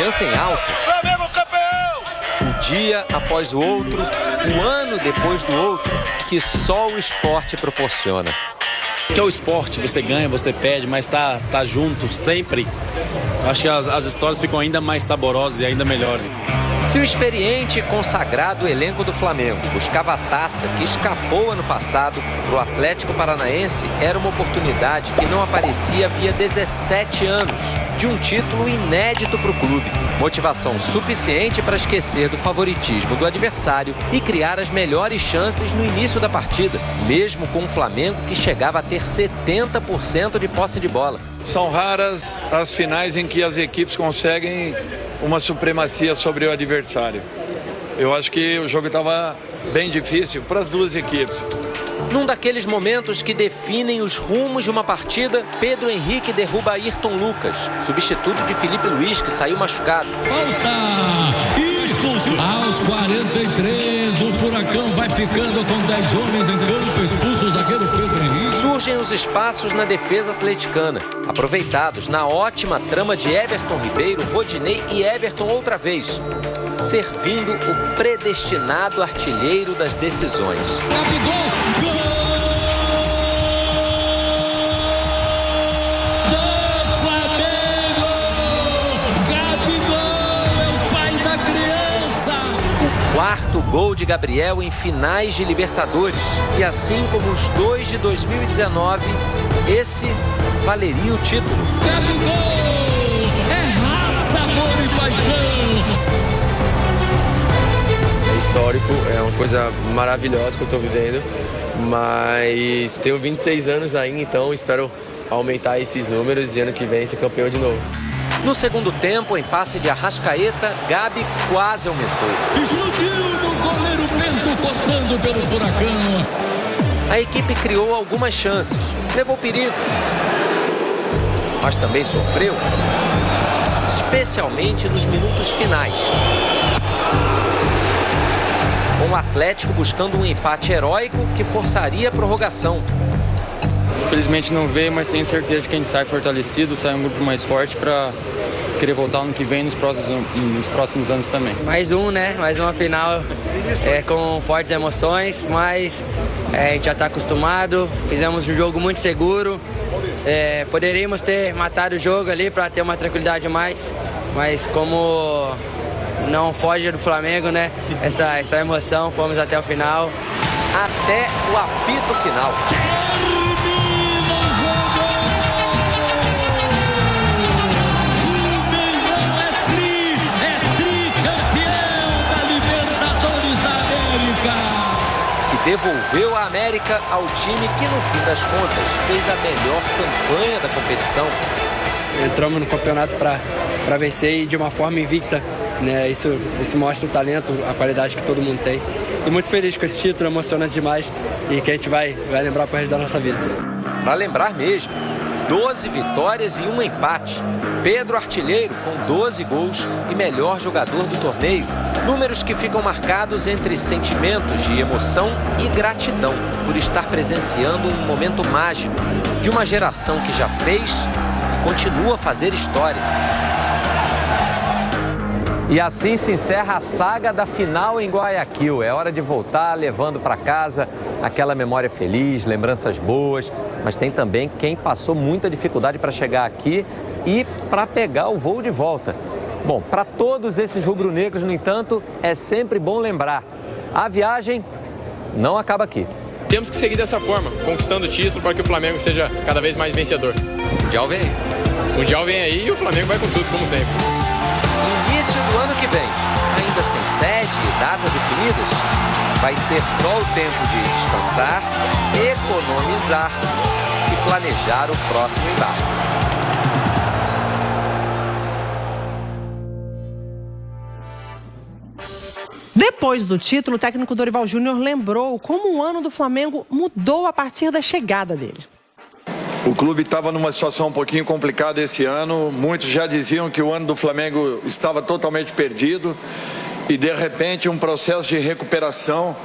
confiança em alta. Flamengo campeão! Um dia após o outro, um ano depois do outro, que só o esporte proporciona. Que é o esporte, você ganha, você perde, mas tá junto sempre. Eu acho que as histórias ficam ainda mais saborosas e ainda melhores. Se o experiente e consagrado elenco do Flamengo buscava a taça que escapou ano passado para o Atlético Paranaense, era uma oportunidade que não aparecia havia 17 anos, de um título inédito para o clube. Motivação suficiente para esquecer do favoritismo do adversário e criar as melhores chances no início da partida, mesmo com o Flamengo que chegava a ter 70% de posse de bola. São raras as finais em que as equipes conseguem uma supremacia sobre o adversário. Eu acho que o jogo estava bem difícil para as duas equipes. Num daqueles momentos que definem os rumos de uma partida, Pedro Henrique derruba Ayrton Lucas, substituto de Felipe Luiz, que saiu machucado. Falta! Expulso! Aos 43, o Furacão vai ficando com 10 homens em campo, expulso o zagueiro Pedro Henrique. Surgem os espaços na defesa atleticana, aproveitados na ótima trama de Everton Ribeiro, Rodinei e Everton outra vez, servindo o predestinado artilheiro das decisões. Gabigol! Gol! Do Flamengo! Gabigol é o pai da criança! O quarto gol de Gabriel em finais de Libertadores. E assim como os dois de 2019, esse valeria o título. Gabigol! É raça, amor e paixão! Histórico, é uma coisa maravilhosa que eu estou vivendo, mas tenho 26 anos ainda, então espero aumentar esses números e ano que vem ser campeão de novo. No segundo tempo, em passe de Arrascaeta, Gabi quase aumentou. Explodiu no goleiro Bento, cortando pelo Furacão. A equipe criou algumas chances, levou perigo, mas também sofreu, especialmente nos minutos finais. Com o Atlético buscando um empate heróico que forçaria a prorrogação. Infelizmente não veio, mas tenho certeza que a gente sai fortalecido, sai um grupo mais forte para querer voltar ano que vem nos próximos anos também. Mais uma final com fortes emoções, mas a gente já está acostumado, fizemos um jogo muito seguro, poderíamos ter matado o jogo ali para ter uma tranquilidade a mais, mas como não foge do Flamengo, né? Essa emoção, fomos até o final. Até o apito final. Termina o jogo! O Mengão é tricampeão da Libertadores da América! E devolveu a América ao time que, no fim das contas, fez a melhor campanha da competição. Entramos no campeonato para vencer e de uma forma invicta. Isso mostra o talento, a qualidade que todo mundo tem. E muito feliz com esse título, emocionante demais e que a gente vai lembrar pro resto da nossa vida. Para lembrar mesmo, 12 vitórias e um empate. Pedro artilheiro com 12 gols e melhor jogador do torneio. Números que ficam marcados entre sentimentos de emoção e gratidão por estar presenciando um momento mágico de uma geração que já fez e continua a fazer história. E assim se encerra a saga da final em Guayaquil. É hora de voltar levando para casa aquela memória feliz, lembranças boas, mas tem também quem passou muita dificuldade para chegar aqui e para pegar o voo de volta. Bom, para todos esses rubro-negros, no entanto, é sempre bom lembrar, a viagem não acaba aqui. Temos que seguir dessa forma, conquistando o título para que o Flamengo seja cada vez mais vencedor. O Mundial vem aí. O Mundial vem aí e o Flamengo vai com tudo, como sempre. Início do ano que vem, ainda sem sede e data definidas, vai ser só o tempo de descansar, economizar e planejar o próximo embarque. Depois do título, o técnico Dorival Júnior lembrou como o ano do Flamengo mudou a partir da chegada dele. O clube estava numa situação um pouquinho complicada esse ano. Muitos já diziam que o ano do Flamengo estava totalmente perdido. E, de repente, um processo de recuperação,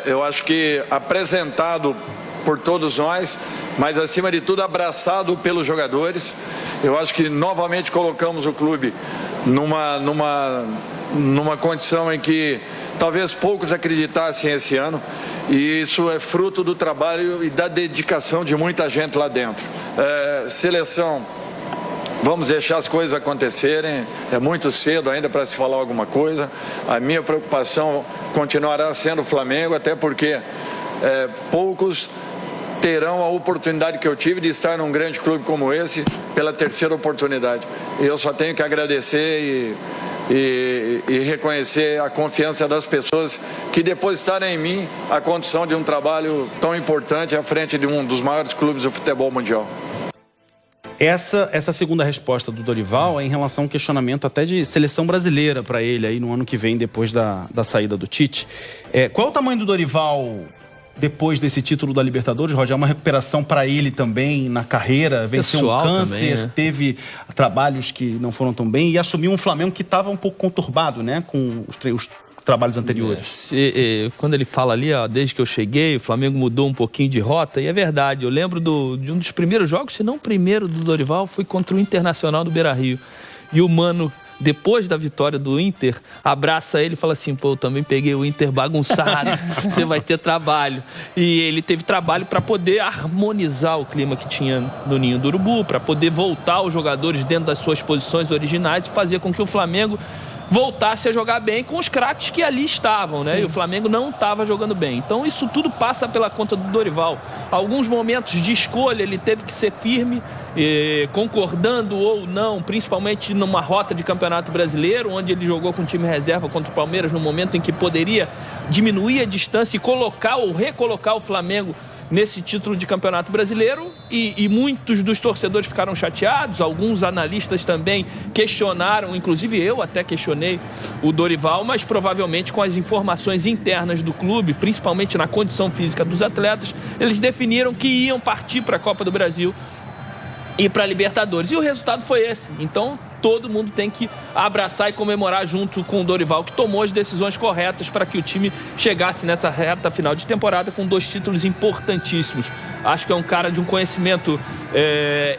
eu acho que apresentado por todos nós, mas, acima de tudo, abraçado pelos jogadores. Eu acho que novamente colocamos o clube numa condição em que talvez poucos acreditassem esse ano, e isso é fruto do trabalho e da dedicação de muita gente lá dentro. Seleção, vamos deixar as coisas acontecerem, é muito cedo ainda para se falar alguma coisa. A minha preocupação continuará sendo o Flamengo, até porque poucos terão a oportunidade que eu tive de estar num grande clube como esse pela terceira oportunidade. Eu só tenho que agradecer e reconhecer a confiança das pessoas que depositaram em mim a condição de um trabalho tão importante à frente de um dos maiores clubes do futebol mundial. Essa segunda resposta do Dorival é em relação a um questionamento até de seleção brasileira para ele aí no ano que vem, depois da saída do Tite. Qual é o tamanho do Dorival depois desse título da Libertadores, Roger? É uma recuperação para ele também na carreira, venceu um câncer, também, né? Teve trabalhos que não foram tão bem e assumiu um Flamengo que estava um pouco conturbado, né, com os trabalhos anteriores. Quando ele fala ali, desde que eu cheguei, o Flamengo mudou um pouquinho de rota, e é verdade. Eu lembro de um dos primeiros jogos, se não o primeiro do Dorival, foi contra o Internacional do Beira-Rio. E o Mano, depois da vitória do Inter, abraça ele e fala assim: pô, eu também peguei o Inter bagunçado, você vai ter trabalho. E ele teve trabalho para poder harmonizar o clima que tinha no Ninho do Urubu, para poder voltar os jogadores dentro das suas posições originais e fazer com que o Flamengo voltasse a jogar bem com os craques que ali estavam, né? Sim. E o Flamengo não estava jogando bem. Então isso tudo passa pela conta do Dorival. Alguns momentos de escolha ele teve que ser firme, concordando ou não, principalmente numa rota de Campeonato Brasileiro, onde ele jogou com time reserva contra o Palmeiras, no momento em que poderia diminuir a distância e colocar ou recolocar o Flamengo nesse título de Campeonato Brasileiro, e muitos dos torcedores ficaram chateados, alguns analistas também questionaram, inclusive eu até questionei o Dorival, mas provavelmente com as informações internas do clube, principalmente na condição física dos atletas, eles definiram que iam partir para a Copa do Brasil e para a Libertadores, e o resultado foi esse. Então todo mundo tem que abraçar e comemorar junto com o Dorival, que tomou as decisões corretas para que o time chegasse nessa reta final de temporada com 2 títulos importantíssimos. Acho que é um cara de um conhecimento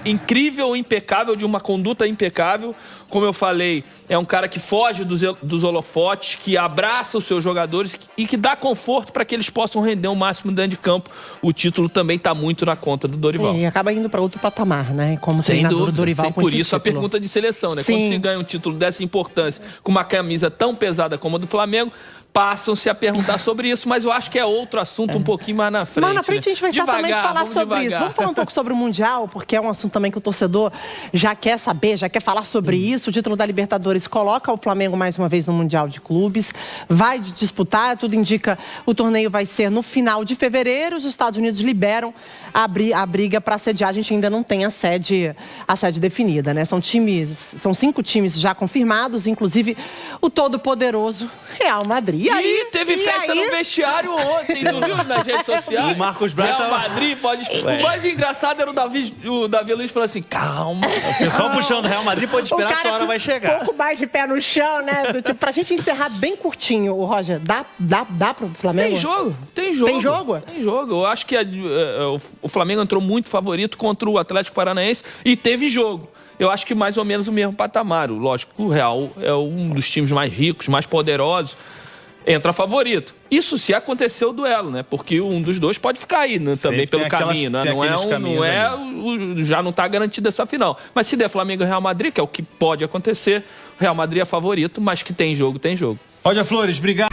incrível, impecável, de uma conduta impecável. Como eu falei, é um cara que foge dos holofotes, que abraça os seus jogadores e que dá conforto para que eles possam render o máximo dentro de campo. O título também está muito na conta do Dorival. E acaba indo para outro patamar, né? Como treinador do Dorival com esse título. Por isso a pergunta de seleção, né? Sim. Quando se ganha um título dessa importância, com uma camisa tão pesada como a do Flamengo, passam-se a perguntar sobre isso, mas eu acho que é outro assunto um pouquinho mais na frente. Mas na frente, né? A gente vai certamente falar sobre isso. Vamos falar um pouco sobre o Mundial, porque é um assunto também que o torcedor já quer saber, já quer falar sobre isso. O título da Libertadores coloca o Flamengo mais uma vez no Mundial de Clubes, vai disputar, tudo indica, o torneio vai ser no final de fevereiro. Os Estados Unidos liberam a briga para sediar. A gente ainda não tem a sede definida, né? São 5 times já confirmados, inclusive o todo-poderoso Real Madrid. E teve festa no vestiário ontem, tu viu nas redes sociais? O Marcos Braz Real Madrid pode... O mais engraçado era o Davi Luiz falando assim: calma. O pessoal puxando o Real Madrid pode esperar que a hora vai chegar. Um pouco mais de pé no chão, né? Tipo, pra gente encerrar bem curtinho, o Roger, dá pro Flamengo? Tem jogo. Eu acho que o Flamengo entrou muito favorito contra o Atlético Paranaense e teve jogo. Eu acho que mais ou menos o mesmo patamar. Lógico, o Real é um dos times mais ricos, mais poderosos. Entra favorito. Isso se acontecer o duelo, né? Porque um dos dois pode ficar aí, né? Também pelo caminho, né? Já não está garantido essa final. Mas se der Flamengo e Real Madrid, que é o que pode acontecer, o Real Madrid é favorito, mas que tem jogo, tem jogo. Roger Flores, obrigado.